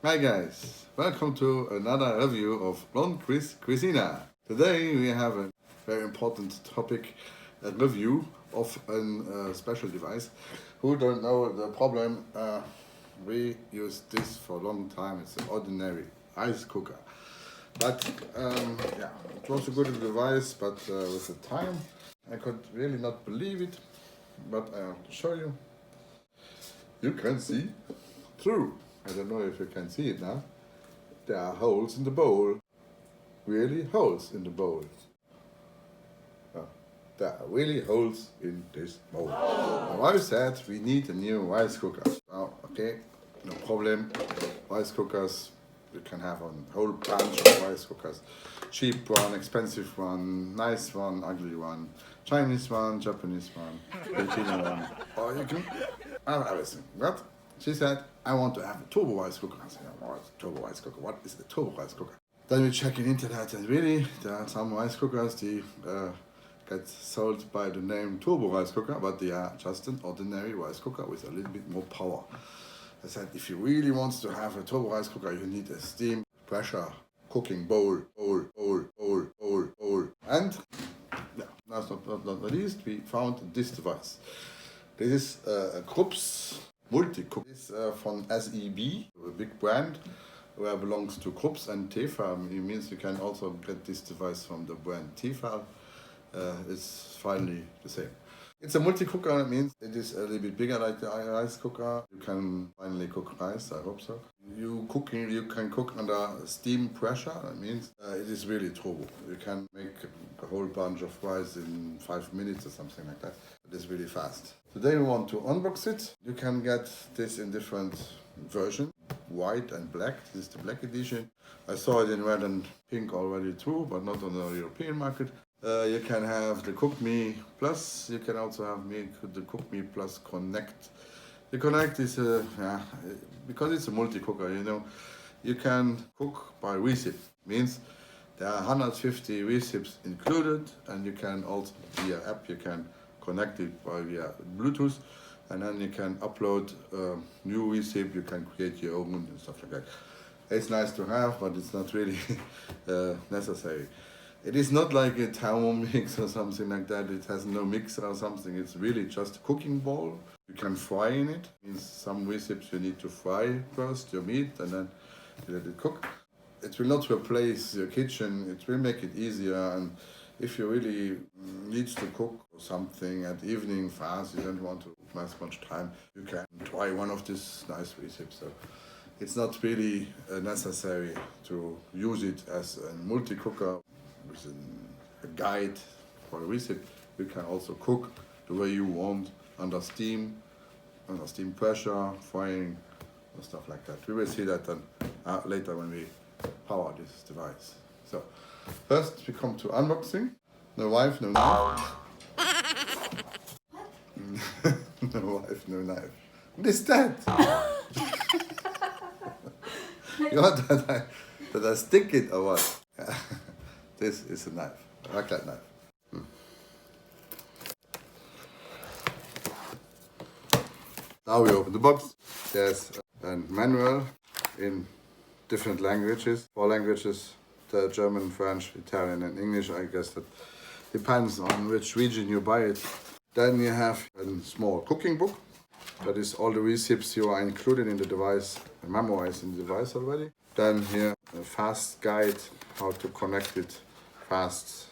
Hi guys, welcome to another review of Blonde Quiz Cuisina. Today we have a very important topic, a review of a special device. Who don't know the problem, we use this for a long time. It's an ordinary rice cooker. But it was a good device, but with the time I could really not believe it. But I have to show you. You can see through. I don't know if you can see it now. There are holes in the bowl. Really holes in the bowl. There are really holes in this bowl. My wife said we need a new rice cooker. Okay, no problem. Rice cookers, you can have a whole bunch of rice cookers. Cheap one, expensive one, nice one, ugly one, Chinese one, Japanese one, Filipino one. Or you can have everything. But she said, I want to have a turbo rice cooker. I said, what turbo rice cooker? What is the turbo rice cooker? Then we check in internet and really, there are some rice cookers, they get sold by the name turbo rice cooker, but they are just an ordinary rice cooker with a little bit more power. I said, if you really want to have a turbo rice cooker, you need a steam pressure cooking bowl. And last but not least, we found this device. This is a Krups multi-cook. This is from SEB, a big brand where belongs to Krups and Tefal. It means you can also get this device from the brand Tefal. It's finally the same. It's a multi-cooker. It means it is a little bit bigger like the rice cooker. You can finally cook rice, I hope so. You can cook under steam pressure. That means it is really turbo. You can make a whole bunch of rice in 5 minutes or something like that. It is really fast. Today we want to unbox it. You can get this in different versions, white and black. This is the black edition. I saw it in red and pink already too, but not on the European market. You can have the Cook4Me Plus. You can also have the Cook4Me Plus Connect. The Connect is because it's a multi-cooker, you can cook by recipe. Means there are 150 recipes included, and you can also via app you can connect it via Bluetooth, and then you can upload new recipe. You can create your own and stuff like that. It's nice to have, but it's not really necessary. It is not like a Thermomix or something like that. It has no mixer or something. It's really just a cooking bowl. You can fry in it. Means some recipes you need to fry first your meat and then you let it cook. It will not replace your kitchen. It will make it easier. And if you really need to cook something at evening fast, you don't want to waste much time, you can try one of these nice recipes. So it's not really necessary to use it as a multi-cooker with a guide for a recipe. You can also cook the way you want, under steam pressure, frying, and stuff like that. We will see that then later when we power this device. So first we come to unboxing. No wife, no knife. No wife, no knife. What is that? You want that I stick it or what? This is a knife, a raclette knife. Now we open the box. There's a manual in different languages, 4 languages, the German, French, Italian and English. I guess that depends on which region you buy it. Then you have a small cooking book. That is all the recipes you are included in the device, memorized in the device already. Then here a fast guide, how to connect it fast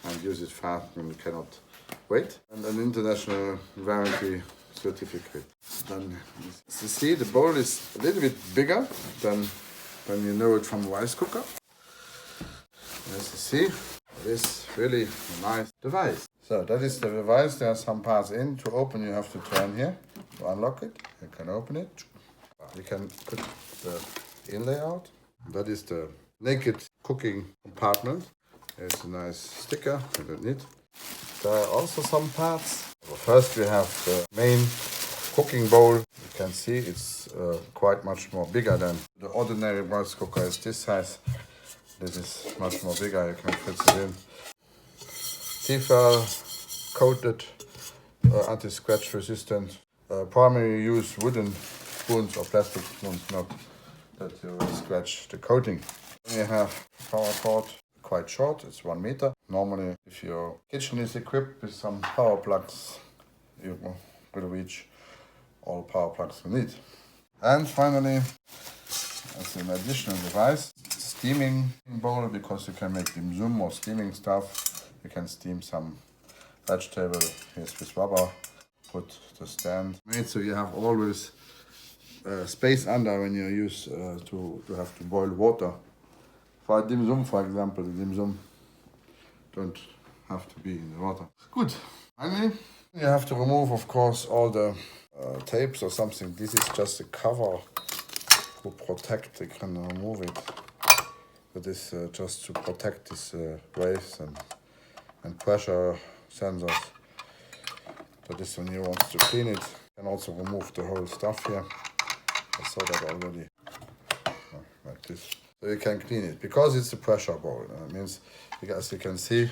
and use it fast when you cannot wait. And an international warranty certificate. Then you see the bowl is a little bit bigger than you know it from a rice cooker. As you see, it is really a nice device. So that is the device. There are some parts in. To open you have to turn here to unlock it. You can open it. You can put the inlay out. That is the naked cooking compartment. There's a nice sticker underneath. There are also some parts. First we have the main cooking bowl. You can see it's quite much more bigger than the ordinary rice cooker is this size. This is much more bigger. You can fit it in. Tefal coated, anti-scratch resistant. Primarily use wooden spoons or plastic spoons, not that you will scratch the coating. Then you have power cord, quite short, it's 1 meter. Normally, if your kitchen is equipped with some power plugs, you will reach all power plugs you need. And finally, as an additional device, steaming bowl, because you can make dim sum or steaming stuff. You can steam some vegetable. Here's with rubber. Put the stand made so you have always space under when you use to have to boil water. For dim sum, for example, the dim sum don't have to be in the water. Good. Finally, you have to remove, of course, all the tapes or something. This is just a cover to protect. You can remove it. That is just to protect these waves and pressure sensors. That is when you want to clean it. You can also remove the whole stuff here. I saw that already. Like this. So you can clean it because it's a pressure bowl. It means, as you can see,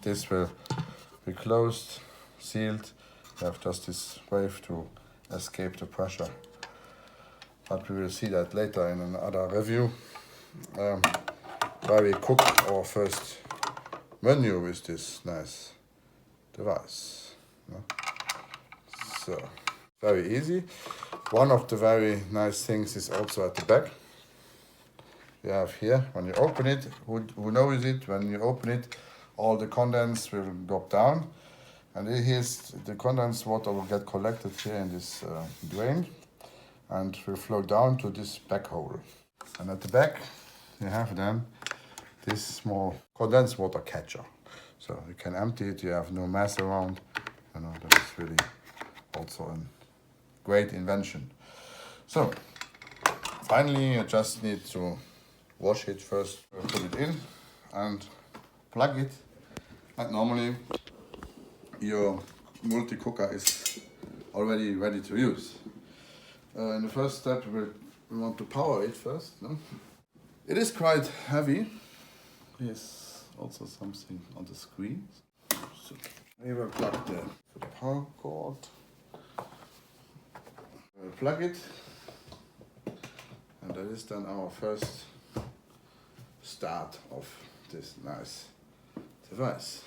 this will be closed, sealed. You have just this wave to escape the pressure. But we will see that later in another review, where we cook our first menu with this nice device. So, very easy. One of the very nice things is also at the back. You have here, when you open it, who knows it, when you open it, all the condensed will drop down. And here's the condensed water will get collected here in this drain and will flow down to this back hole. And at the back, you have then this small condensed water catcher. So you can empty it, you have no mess around. You know, that is really also a great invention. So, finally, you just need to wash it first, put it in and plug it. And normally, your multi-cooker is already ready to use. In the first step, we want to power it first. No? It is quite heavy. There's also something on the screen. So we will plug the power cord. We'll plug it. And that is then our first start of this nice device.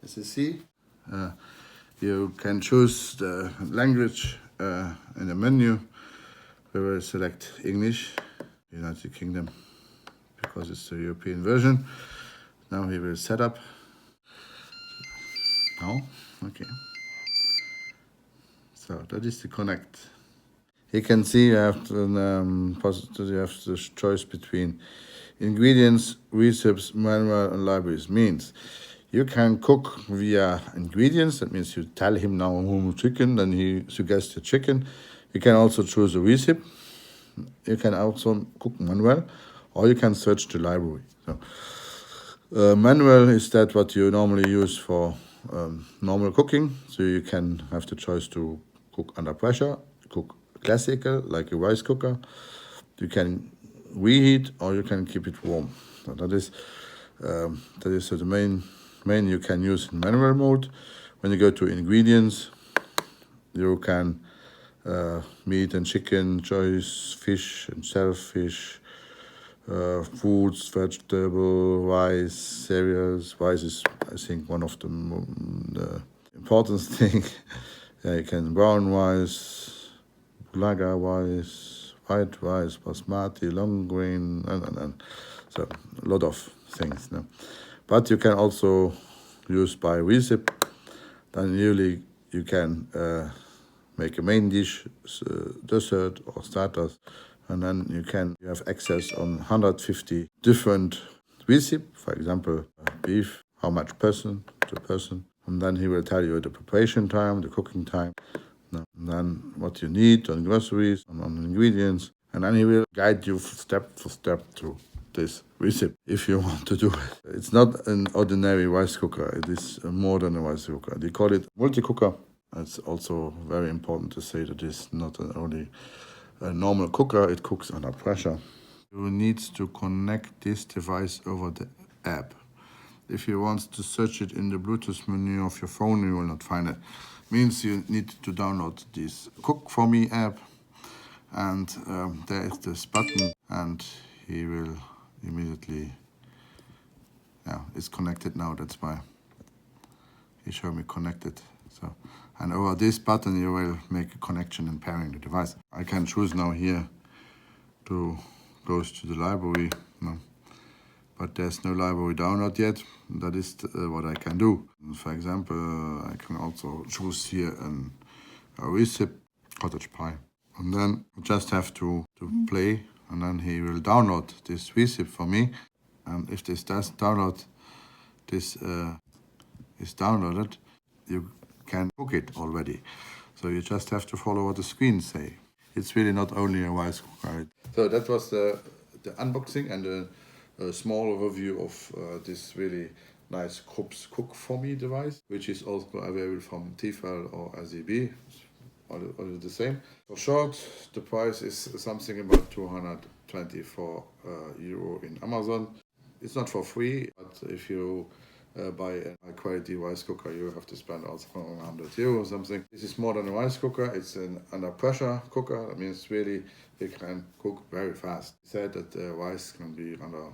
As you see, you can choose the language in the menu. We will select English, United Kingdom, because it's the European version. Now we will set up. Oh, okay. So that is the connect. You can see you have the choice between ingredients, recipes, manual, and libraries. Means you can cook via ingredients. That means you tell him now chicken, then he suggests the chicken. You can also choose a recipe. You can also cook manual, or you can search the library. So, manual is that what you normally use for normal cooking. So you can have the choice to cook under pressure, cook classical like a rice cooker. You can reheat or you can keep it warm. So that is the main you can use in manual mode. When you go to ingredients, you can meat and chicken, choice, fish and shellfish, fruits, vegetable, rice, cereals. Rice is, I think, one of the important things. Yeah, you can brown rice, lager rice, white rice, basmati, long grain, and. So a lot of things. No? But you can also use by recipe. Then usually you can make a main dish, dessert or starters, and then you have access on 150 different recipes. For example, beef, how much person to person, and then he will tell you the preparation time, the cooking time, and then what you need on groceries, on ingredients, and then he will guide you step for step through this recipe if you want to do it. It's not an ordinary rice cooker, it is more than a rice cooker. They call it multi-cooker. It's also very important to say that it's not only a normal cooker, it cooks under pressure. You need to connect this device over the app. If you want to search it in the Bluetooth menu of your phone, you will not find it. Means you need to download this Cook4Me app, and there is this button, and he will immediately, yeah, it's connected now, that's why he showed me connected. So, and over this button you will make a connection and pairing the device. I can choose now here to go to the library, no, but there's no library download yet. That is what I can do. For example, I can also choose here a recipe, cottage pie. And then just have to play, and then he will download this recipe for me. And if this does download, this is downloaded, you can cook it already. So you just have to follow what the screens say. It's really not only a rice cooker. So that was the unboxing and a small overview of this really nice Krups Cook4Me device, which is also available from Tefal or SEB. All the same. For short, the price is something about 224 euro in Amazon. It's not for free, but if you buy a high quality rice cooker, you have to spend also 100 euro or something. This is more than a rice cooker, it's an under pressure cooker. That means really it can cook very fast. He said that the rice can be under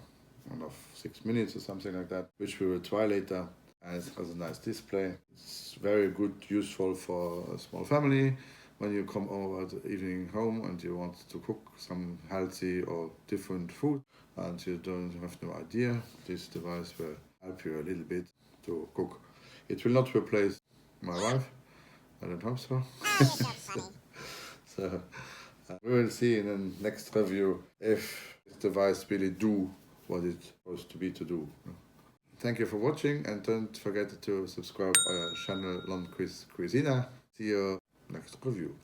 6 minutes or something like that, which we will try later. And it has a nice display. It's very good, useful for a small family. When you come over the evening home and you want to cook some healthy or different food and you don't have no idea, this device will help you a little bit to cook. It will not replace my wife, I don't hope so. So we will see in the next review if this device really do what it's supposed to be to do. Thank you for watching, and don't forget to subscribe our channel Land Cuisine. See you next review.